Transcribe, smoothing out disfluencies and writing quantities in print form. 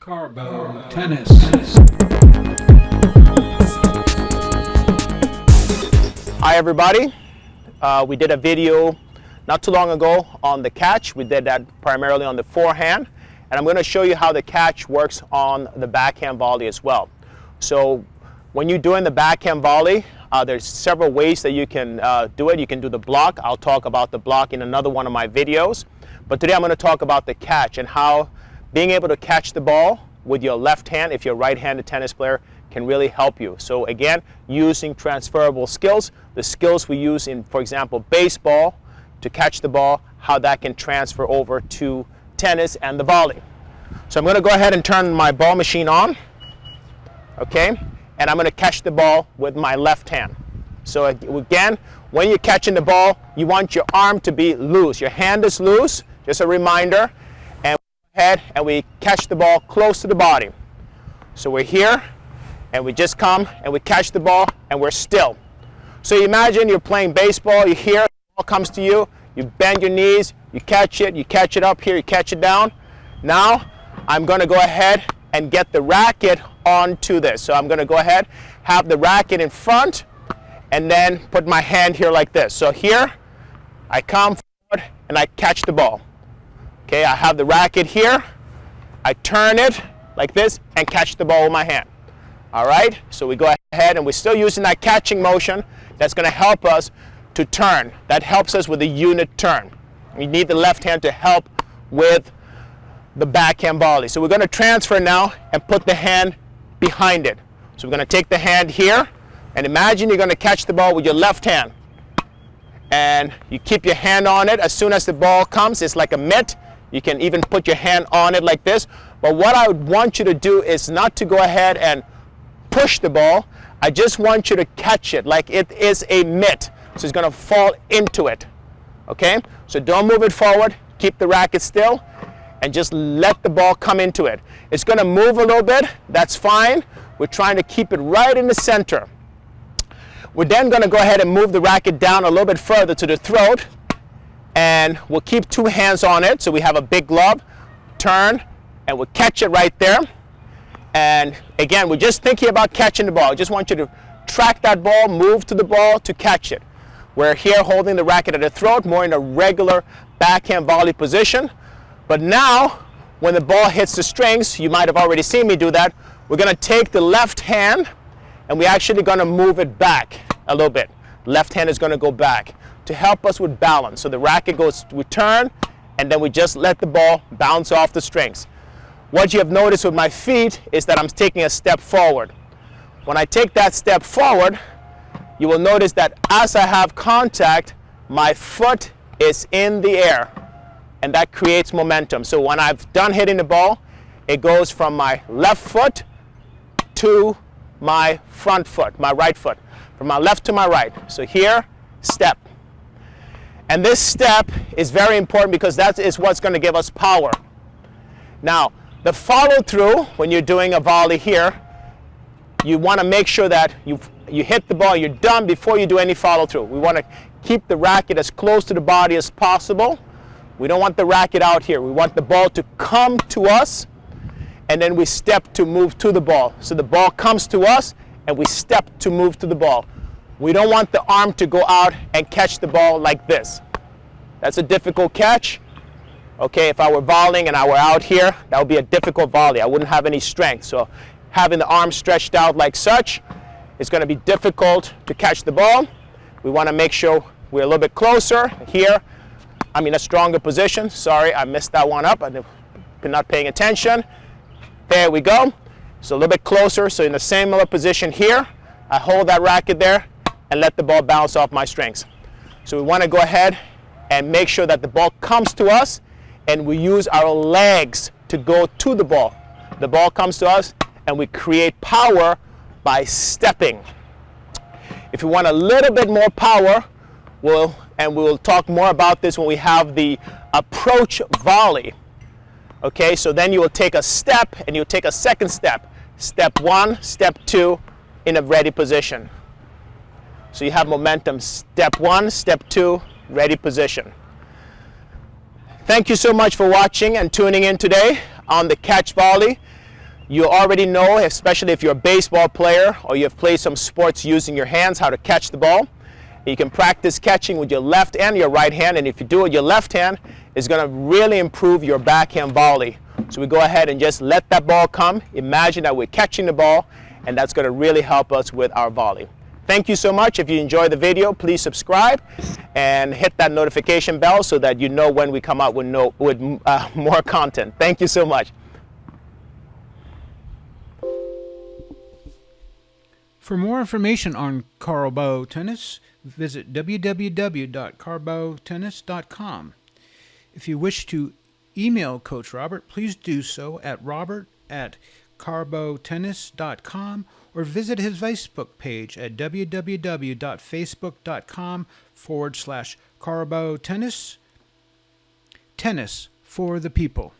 Carlbo Tennis. Hi everybody, we did a video not too long ago on the catch. We did that primarily on the forehand, and I'm going to show you how the catch works on the backhand volley as well. So when you're doing the backhand volley, there's several ways that you can do it. You can do the block. I'll talk about the block in another one of my videos, but today I'm going to talk about the catch and how being able to catch the ball with your left hand, if you're a right-handed tennis player, can really help you. So again, using transferable skills, the skills we use in, for example, baseball to catch the ball, how that can transfer over to tennis and the volley. So I'm going to go ahead and turn my ball machine on, okay? And I'm going to catch the ball with my left hand. So again, when you're catching the ball, you want your arm to be loose. Your hand is loose, just a reminder. And we go ahead and we catch the ball close to the body. So we're here, and we just come and we catch the ball and we're still. So you imagine you're playing baseball, you hear, the ball comes to you, you bend your knees, you catch it up here, you catch it down. Now I'm going to go ahead and get the racket onto this. So I'm going to go ahead, have the racket in front, and then put my hand here like this. So here I come forward and I catch the ball. Okay, I have the racket here, I turn it like this and catch the ball with my hand. All right, so we go ahead and we're still using that catching motion. That's going to help us to turn. That helps us with a unit turn. We need the left hand to help with the backhand volley. So we're going to transfer now and put the hand behind it. So we're going to take the hand here and imagine you're going to catch the ball with your left hand. And you keep your hand on it. As soon as the ball comes, it's like a mitt. You can even put your hand on it like this. But what I would want you to do is not to go ahead and push the ball. I just want you to catch it like it is a mitt. So it's going to fall into it. Okay? So don't move it forward. Keep the racket still and just let the ball come into it. It's going to move a little bit. That's fine. We're trying to keep it right in the center. We're then going to go ahead and move the racket down a little bit further to the throat, and we'll keep two hands on it. So we have a big glove, turn, and we'll catch it right there. And again, we're just thinking about catching the ball. I just want you to track that ball, move to the ball to catch it. We're here holding the racket at the throat, more in a regular backhand volley position. But now, when the ball hits the strings, you might have already seen me do that, we're going to take the left hand and we're actually going to move it back a little bit. Left hand is going to go back to help us with balance. So the racket goes, we turn, and then we just let the ball bounce off the strings. What you have noticed with my feet is that I'm taking a step forward. When I take that step forward, you will notice that as I have contact, my foot is in the air, and that creates momentum. So when I've done hitting the ball, it goes from my left foot to my front foot, my right foot, from my left to my right. So here, step. And this step is very important because that is what's going to give us power. Now, the follow through, when you're doing a volley here, you want to make sure that you hit the ball, you're done before you do any follow through. We want to keep the racket as close to the body as possible. We don't want the racket out here. We want the ball to come to us, and then we step to move to the ball. So the ball comes to us, and we step to move to the ball. We don't want the arm to go out and catch the ball like this. That's a difficult catch. Okay, if I were volleying and I were out here, that would be a difficult volley. I wouldn't have any strength. So having the arm stretched out like such, it's going to be difficult to catch the ball. We want to make sure we're a little bit closer here. I'm in a stronger position. Sorry, I messed that one up. I've been not paying attention. There we go. So a little bit closer. So in the similar position here, I hold that racket there and let the ball bounce off my strings. So we want to go ahead and make sure that the ball comes to us, and we use our legs to go to the ball. The ball comes to us, and we create power by stepping. If you want a little bit more power, we'll talk more about this when we have the approach volley. Okay, so then you will take a step and you'll take a second step. Step one, step two in a ready position. So you have momentum. Step one, step two, ready position. Thank you so much for watching and tuning in today on the catch volley. You already know, especially if you're a baseball player or you've played some sports using your hands, how to catch the ball. You can practice catching with your left and your right hand, and if you do it with your left hand, it's going to really improve your backhand volley. So we go ahead and just let that ball come. Imagine that we're catching the ball, and that's going to really help us with our volley. Thank you so much. If you enjoyed the video, please subscribe and hit that notification bell so that you know when we come out with more content. Thank you so much. For more information on Carlbo Tennis, visit www.carlbotennis.com. If you wish to email Coach Robert, please do so at robert@carlbotennis.com or visit his Facebook page at www.facebook.com/Carlbo Tennis. Tennis for the people.